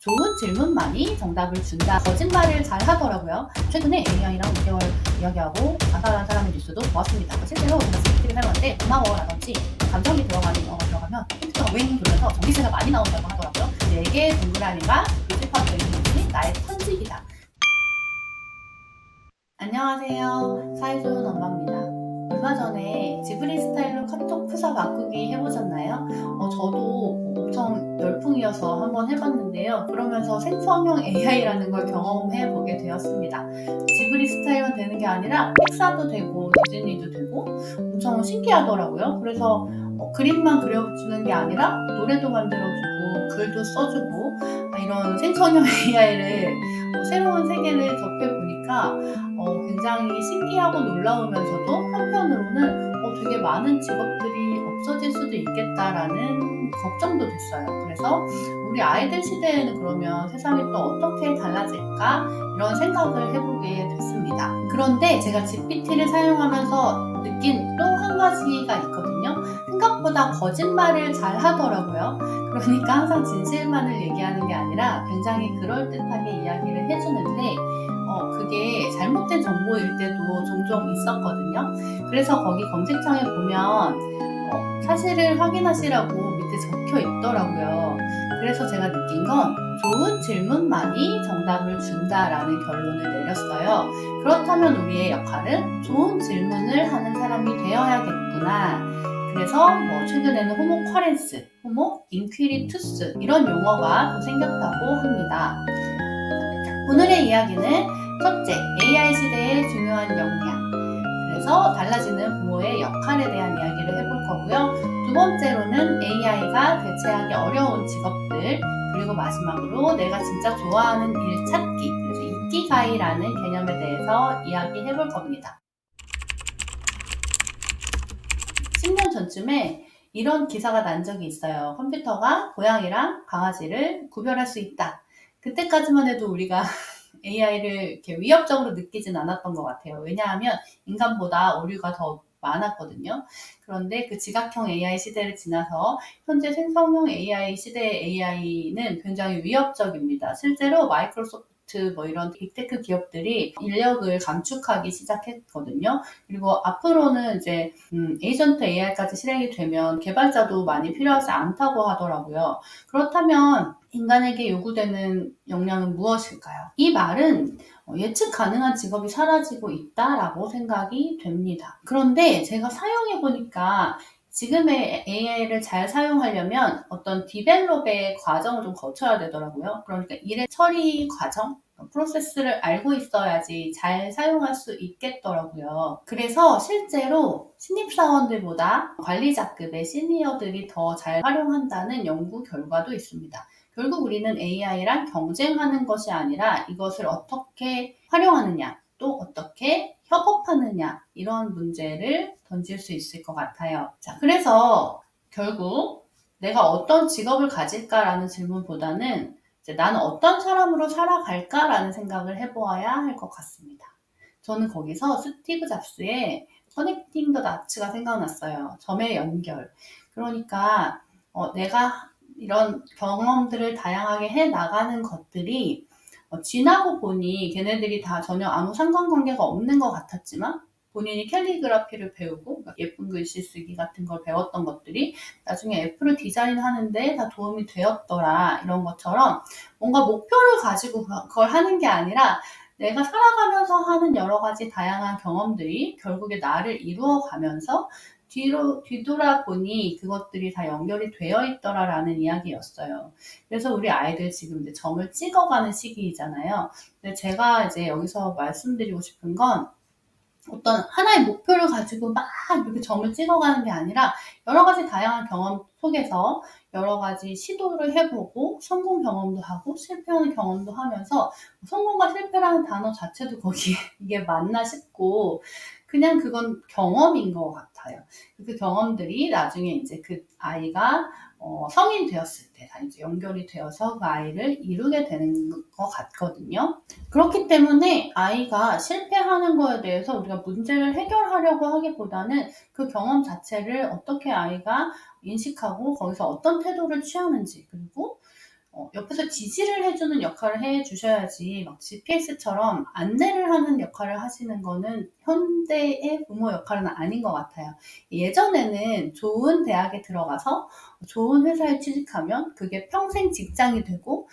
좋은 질문만이 정답을 준다. 거짓말을 잘 하더라고요. 최근에 AI랑 6개월 이야기하고 자살한 사람의 뉴스도 보았습니다. 실제로 제가 GPT를 사용할 때 고마워라든지 감정이 들어가는 영어가 들어가면 컴퓨터가 윙 돌면서 전기세가 많이 나온다고 하더라고요. 4개의 동그라미가 교집합되어 있는 것이 나의 편집이다. 안녕하세요. 사회좋은 엄마입니다. 얼마 전에 지브리 스타일로 카톡 프사 바꾸기 해보셨나요? 저도 엄청 열풍이어서 한번 해봤는데요. 그러면서 생성형 AI라는 걸 경험해보게 되었습니다. 지브리 스타일만 되는 게 아니라 픽사도 되고 디즈니도 되고 엄청 신기하더라고요. 그래서 그림만 그려주는 게 아니라 노래도 만들어주고 글도 써주고 이런 생성형 AI를 새로운 세계를 접해보니까 굉장히 신기하고 놀라우면서도 한편으로는 되게 많은 직업들이 없어질 수도 있겠다라는 걱정도 됐어요. 그래서 우리 아이들 시대에는 그러면 세상이 또 어떻게 달라질까? 이런 생각을 해보게 됐습니다. 그런데 제가 GPT를 사용하면서 느낀 또 한 가지가 있거든요. 생각보다 거짓말을 잘 하더라고요. 그러니까 항상 진실만을 얘기하는 게 아니라 굉장히 그럴듯하게 이야기를 해주는데 그게 잘못된 정보일 때도 종종 있었거든요. 그래서 거기 검색창에 보면 사실을 확인하시라고 밑에 적혀 있더라고요. 그래서 제가 느낀 건 좋은 질문만이 정답을 준다라는 결론을 내렸어요. 그렇다면 우리의 역할은 좋은 질문을 하는 사람이 되어야겠구나. 그래서 최근에는 호모 쿼렌스, 호모 인퀴리투스 이런 용어가 또 생겼다고 합니다. 오늘의 이야기는 첫째, AI 시대의 중요한 역량. 그래서 달라지는 부모의 역할에 대한 이야기를 해볼 거고요. 두 번째로는 AI가 대체하기 어려운 직업들, 그리고 마지막으로 내가 진짜 좋아하는 일 찾기, 그래서 이키가이라는 개념에 대해서 이야기해 볼 겁니다. 10년 전쯤에 이런 기사가 난 적이 있어요. 컴퓨터가 고양이랑 강아지를 구별할 수 있다. 그때까지만 해도 우리가 AI를 이렇게 위협적으로 느끼진 않았던 것 같아요. 왜냐하면 인간보다 오류가 더 많았거든요. 그런데 그 지각형 AI 시대를 지나서 현재 생성형 AI 시대의 AI는 굉장히 위협적입니다. 실제로 마이크로소프트 이런 빅테크 기업들이 인력을 감축하기 시작했거든요. 그리고 앞으로는 이제 에이전트 AI까지 실행이 되면 개발자도 많이 필요하지 않다고 하더라고요. 그렇다면 인간에게 요구되는 역량은 무엇일까요? 이 말은 예측 가능한 직업이 사라지고 있다라고 생각이 됩니다. 그런데 제가 사용해 보니까 지금의 AI를 잘 사용하려면 어떤 디벨롭의 과정을 좀 거쳐야 되더라고요. 그러니까 일의 처리 과정, 프로세스를 알고 있어야지 잘 사용할 수 있겠더라고요. 그래서 실제로 신입사원들보다 관리자급의 시니어들이 더 잘 활용한다는 연구 결과도 있습니다. 결국 우리는 AI랑 경쟁하는 것이 아니라 이것을 어떻게 활용하느냐, 또 어떻게 협업하느냐, 이런 문제를 던질 수 있을 것 같아요. 자, 그래서 결국 내가 어떤 직업을 가질까라는 질문보다는 나는 어떤 사람으로 살아갈까라는 생각을 해보아야 할 것 같습니다. 저는 거기서 스티브 잡스의 커넥팅 더 다츠가 생각났어요. 점의 연결. 그러니까 내가 이런 경험들을 다양하게 해 나가는 것들이 지나고 보니 걔네들이 다 전혀 아무 상관관계가 없는 것 같았지만 본인이 캘리그라피를 배우고 예쁜 글씨 쓰기 같은 걸 배웠던 것들이 나중에 애플을 디자인하는데 다 도움이 되었더라. 이런 것처럼 뭔가 목표를 가지고 그걸 하는 게 아니라 내가 살아가면서 하는 여러 가지 다양한 경험들이 결국에 나를 이루어가면서 뒤돌아보니 그것들이 다 연결이 되어 있더라라는 이야기였어요. 그래서 우리 아이들 지금 이제 점을 찍어가는 시기이잖아요. 근데 제가 이제 여기서 말씀드리고 싶은 건 어떤 하나의 목표를 가지고 막 이렇게 점을 찍어가는 게 아니라 여러 가지 다양한 경험 속에서 여러 가지 시도를 해보고 성공 경험도 하고 실패하는 경험도 하면서 성공과 실패라는 단어 자체도 거기에 이게 맞나 싶고 그냥 그건 경험인 것 같아요. 그 경험들이 나중에 이제 그 아이가 성인 되었을 때 다 이제 연결이 되어서 그 아이를 이루게 되는 것 같거든요. 그렇기 때문에 아이가 실패하는 거에 대해서 우리가 문제를 해결하려고 하기보다는 그 경험 자체를 어떻게 아이가 인식하고 거기서 어떤 태도를 취하는지 그리고 옆에서 지지를 해주는 역할을 해주셔야지 막 GPS처럼 안내를 하는 역할을 하시는 거는 현대의 부모 역할은 아닌 것 같아요. 예전에는 좋은 대학에 들어가서 좋은 회사에 취직하면 그게 평생 직장이 되고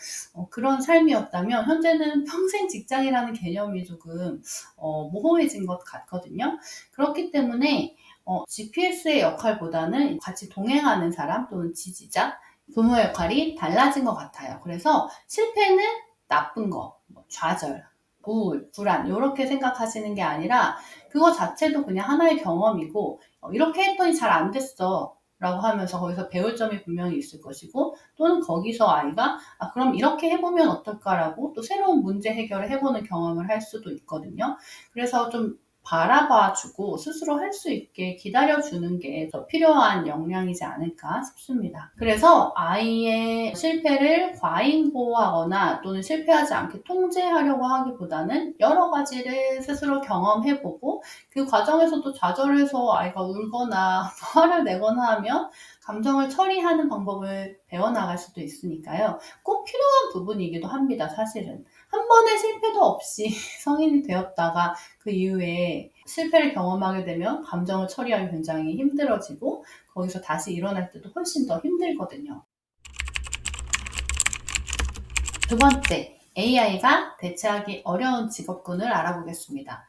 그런 삶이었다면, 현재는 평생 직장이라는 개념이 조금 모호해진 것 같거든요. 그렇기 때문에 GPS의 역할보다는 같이 동행하는 사람 또는 지지자, 부모의 역할이 달라진 것 같아요. 그래서 실패는 나쁜 거, 좌절, 우울, 불안 이렇게 생각하시는 게 아니라 그거 자체도 그냥 하나의 경험이고, 이렇게 했더니 잘 안 됐어 라고 하면서 거기서 배울 점이 분명히 있을 것이고, 또는 거기서 아이가 그럼 이렇게 해보면 어떨까라고 또 새로운 문제 해결을 해보는 경험을 할 수도 있거든요. 그래서 좀 바라봐주고 스스로 할 수 있게 기다려주는 게 더 필요한 역량이지 않을까 싶습니다. 그래서 아이의 실패를 과잉보호하거나 또는 실패하지 않게 통제하려고 하기보다는 여러 가지를 스스로 경험해보고, 그 과정에서도 좌절해서 아이가 울거나 화를 내거나 하면 감정을 처리하는 방법을 배워나갈 수도 있으니까요. 꼭 필요한 부분이기도 합니다, 사실은. 한 번의 실패도 없이 성인이 되었다가 그 이후에 실패를 경험하게 되면 감정을 처리하기 굉장히 힘들어지고, 거기서 다시 일어날 때도 훨씬 더 힘들거든요. 두 번째, AI가 대체하기 어려운 직업군을 알아보겠습니다.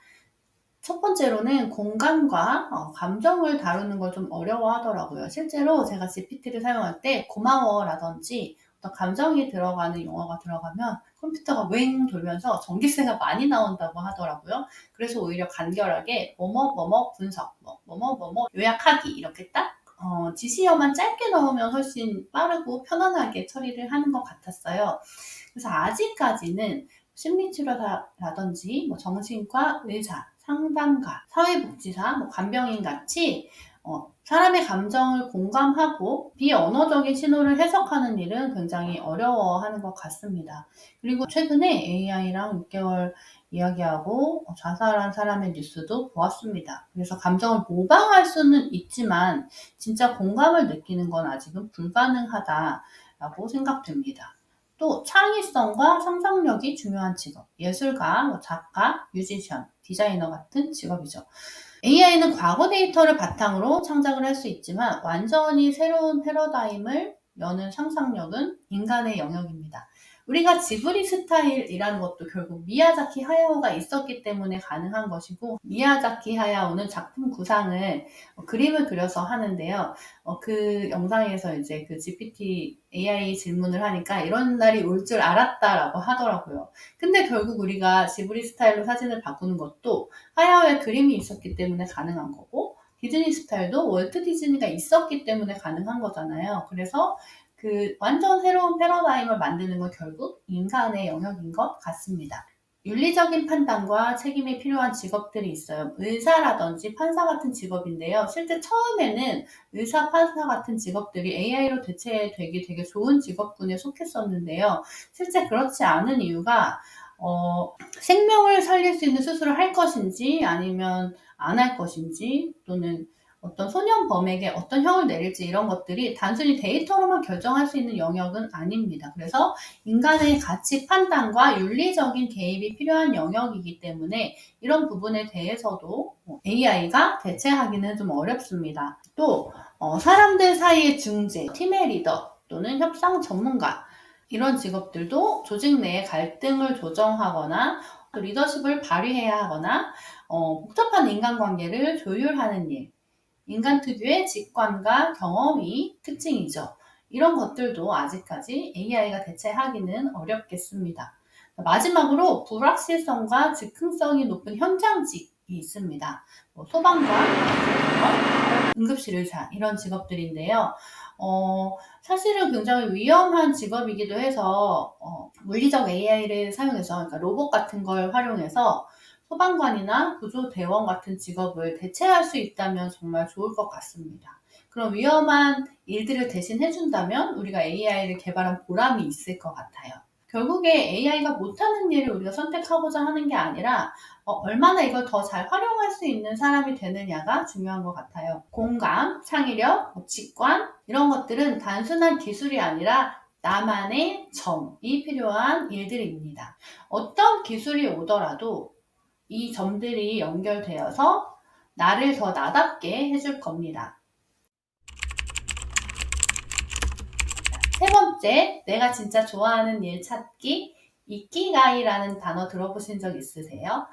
첫 번째로는 공감과 감정을 다루는 걸 좀 어려워하더라고요. 실제로 제가 GPT를 사용할 때 고마워라든지 어떤 감정이 들어가는 용어가 들어가면 컴퓨터가 웽 돌면서 전기세가 많이 나온다고 하더라고요. 그래서 오히려 간결하게 뭐뭐 분석, 뭐뭐 요약하기 이렇게 딱 지시어만 짧게 넣으면 훨씬 빠르고 편안하게 처리를 하는 것 같았어요. 그래서 아직까지는 심리치료사라든지 정신과 의사, 상담가, 사회복지사, 간병인 같이 사람의 감정을 공감하고 비언어적인 신호를 해석하는 일은 굉장히 어려워하는 것 같습니다. 그리고 최근에 AI랑 6개월 이야기하고 자살한 사람의 뉴스도 보았습니다. 그래서 감정을 모방할 수는 있지만 진짜 공감을 느끼는 건 아직은 불가능하다라고 생각됩니다. 또 창의성과 상상력이 중요한 직업, 예술가, 작가, 뮤지션, 디자이너 같은 직업이죠. AI는 과거 데이터를 바탕으로 창작을 할 수 있지만 완전히 새로운 패러다임을 여는 상상력은 인간의 영역입니다. 우리가 지브리 스타일이라는 것도 결국 미야자키 하야오가 있었기 때문에 가능한 것이고, 미야자키 하야오는 작품 구상을 그림을 그려서 하는데요. 그 영상에서 이제 그 GPT AI 질문을 하니까 이런 날이 올 줄 알았다라고 하더라고요. 근데 결국 우리가 지브리 스타일로 사진을 바꾸는 것도 하야오의 그림이 있었기 때문에 가능한 거고, 디즈니 스타일도 월트 디즈니가 있었기 때문에 가능한 거잖아요. 그래서 그 완전 새로운 패러다임을 만드는 건 결국 인간의 영역인 것 같습니다. 윤리적인 판단과 책임이 필요한 직업들이 있어요. 의사라든지 판사 같은 직업인데요. 실제 처음에는 의사, 판사 같은 직업들이 AI로 대체되기 되게 좋은 직업군에 속했었는데요. 실제 그렇지 않은 이유가 생명을 살릴 수 있는 수술을 할 것인지 아니면 안 할 것인지, 또는 어떤 소년범에게 어떤 형을 내릴지, 이런 것들이 단순히 데이터로만 결정할 수 있는 영역은 아닙니다. 그래서 인간의 가치 판단과 윤리적인 개입이 필요한 영역이기 때문에 이런 부분에 대해서도 AI가 대체하기는 좀 어렵습니다. 또 사람들 사이의 중재, 팀의 리더 또는 협상 전문가, 이런 직업들도 조직 내의 갈등을 조정하거나 또 리더십을 발휘해야 하거나 복잡한 인간관계를 조율하는 일, 인간 특유의 직관과 경험이 특징이죠. 이런 것들도 아직까지 AI가 대체하기는 어렵겠습니다. 마지막으로 불확실성과 즉흥성이 높은 현장직이 있습니다. 소방관, 응급실 의사, 이런 직업들인데요. 사실은 굉장히 위험한 직업이기도 해서 물리적 AI를 사용해서, 그러니까 로봇 같은 걸 활용해서 소방관이나 구조대원 같은 직업을 대체할 수 있다면 정말 좋을 것 같습니다. 그런 위험한 일들을 대신 해준다면 우리가 AI를 개발한 보람이 있을 것 같아요. 결국에 AI가 못하는 일을 우리가 선택하고자 하는 게 아니라 얼마나 이걸 더 잘 활용할 수 있는 사람이 되느냐가 중요한 것 같아요. 공감, 창의력, 직관, 이런 것들은 단순한 기술이 아니라 나만의 점이 필요한 일들입니다. 어떤 기술이 오더라도 이 점들이 연결되어서 나를 더 나답게 해줄 겁니다. 세 번째, 내가 진짜 좋아하는 일 찾기. 이키가이라는 단어 들어보신 적 있으세요?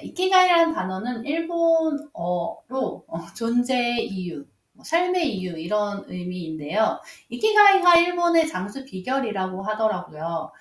이키가이라는 단어는 일본어로 존재의 이유, 삶의 이유 이런 의미인데요. 이키가이가 일본의 장수 비결이라고 하더라고요.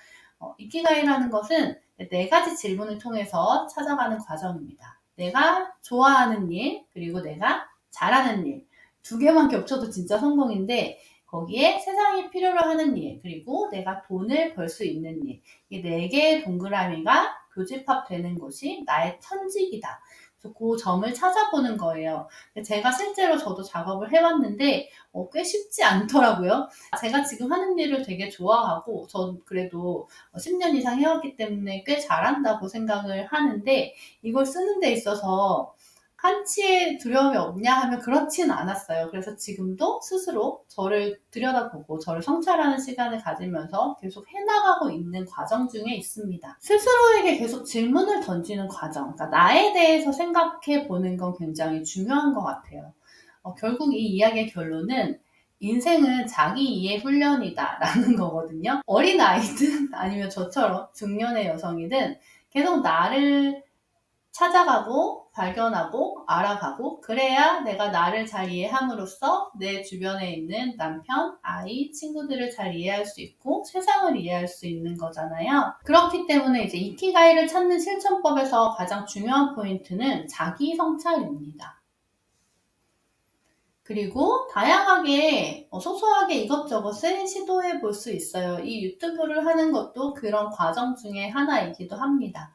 이키가이라는 것은 네 가지 질문을 통해서 찾아가는 과정입니다. 내가 좋아하는 일, 그리고 내가 잘하는 일. 두 개만 겹쳐도 진짜 성공인데 거기에 세상이 필요로 하는 일, 그리고 내가 돈을 벌 수 있는 일. 이 네 개의 동그라미가 교집합되는 것이 나의 천직이다. 그래서 그 점을 찾아보는 거예요. 제가 실제로 저도 작업을 해봤는데 꽤 쉽지 않더라고요. 제가 지금 하는 일을 되게 좋아하고 전 그래도 10년 이상 해왔기 때문에 꽤 잘한다고 생각을 하는데 이걸 쓰는 데 있어서 한치의 두려움이 없냐 하면 그렇진 않았어요. 그래서 지금도 스스로 저를 들여다보고 저를 성찰하는 시간을 가지면서 계속 해나가고 있는 과정 중에 있습니다. 스스로에게 계속 질문을 던지는 과정, 그러니까 나에 대해서 생각해 보는 건 굉장히 중요한 것 같아요. 결국 이 이야기의 결론은 인생은 자기 이해 훈련이다 라는 거거든요. 어린 아이든 아니면 저처럼 중년의 여성이든 계속 나를 찾아가고 발견하고 알아가고 그래야 내가 나를 잘 이해함으로써 내 주변에 있는 남편, 아이, 친구들을 잘 이해할 수 있고 세상을 이해할 수 있는 거잖아요. 그렇기 때문에 이제 이키가이를 찾는 실천법에서 가장 중요한 포인트는 자기 성찰입니다. 그리고 다양하게 소소하게 이것저것을 시도해 볼 수 있어요. 이 유튜브를 하는 것도 그런 과정 중에 하나이기도 합니다.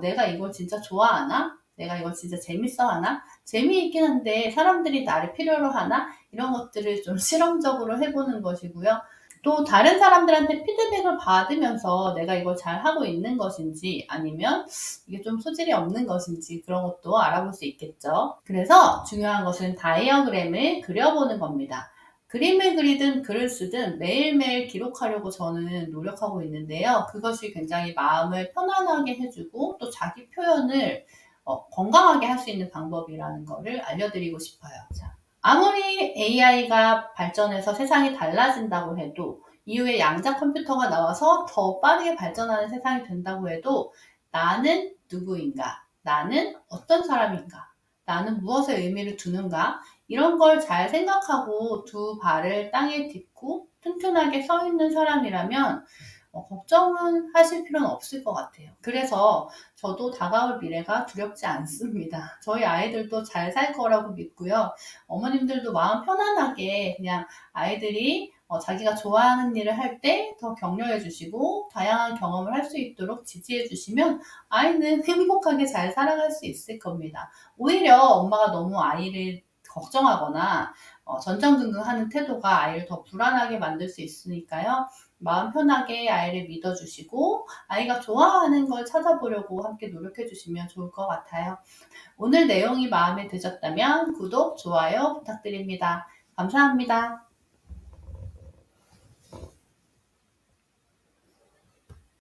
내가 이걸 진짜 좋아하나? 내가 이걸 진짜 재밌어 하나? 재미있긴 한데 사람들이 나를 필요로 하나? 이런 것들을 좀 실험적으로 해보는 것이고요. 또 다른 사람들한테 피드백을 받으면서 내가 이걸 잘하고 있는 것인지 아니면 이게 좀 소질이 없는 것인지 그런 것도 알아볼 수 있겠죠. 그래서 중요한 것은 다이어그램을 그려보는 겁니다. 그림을 그리든 글을 쓰든 매일매일 기록하려고 저는 노력하고 있는데요. 그것이 굉장히 마음을 편안하게 해주고 또 자기 표현을 건강하게 할 수 있는 방법이라는 것을 알려드리고 싶어요. 자, 아무리 AI가 발전해서 세상이 달라진다고 해도 이후에 양자 컴퓨터가 나와서 더 빠르게 발전하는 세상이 된다고 해도 나는 누구인가? 나는 어떤 사람인가? 나는 무엇에 의미를 두는가? 이런 걸 잘 생각하고 두 발을 땅에 딛고 튼튼하게 서 있는 사람이라면 걱정은 하실 필요는 없을 것 같아요. 그래서 저도 다가올 미래가 두렵지 않습니다. 저희 아이들도 잘 살 거라고 믿고요. 어머님들도 마음 편안하게 그냥 아이들이 자기가 좋아하는 일을 할 때 더 격려해 주시고 다양한 경험을 할 수 있도록 지지해 주시면 아이는 행복하게 잘 살아갈 수 있을 겁니다. 오히려 엄마가 너무 아이를 걱정하거나 전전긍긍하는 태도가 아이를 더 불안하게 만들 수 있으니까요. 마음 편하게 아이를 믿어주시고 아이가 좋아하는 걸 찾아보려고 함께 노력해 주시면 좋을 것 같아요. 오늘 내용이 마음에 드셨다면 구독, 좋아요 부탁드립니다. 감사합니다.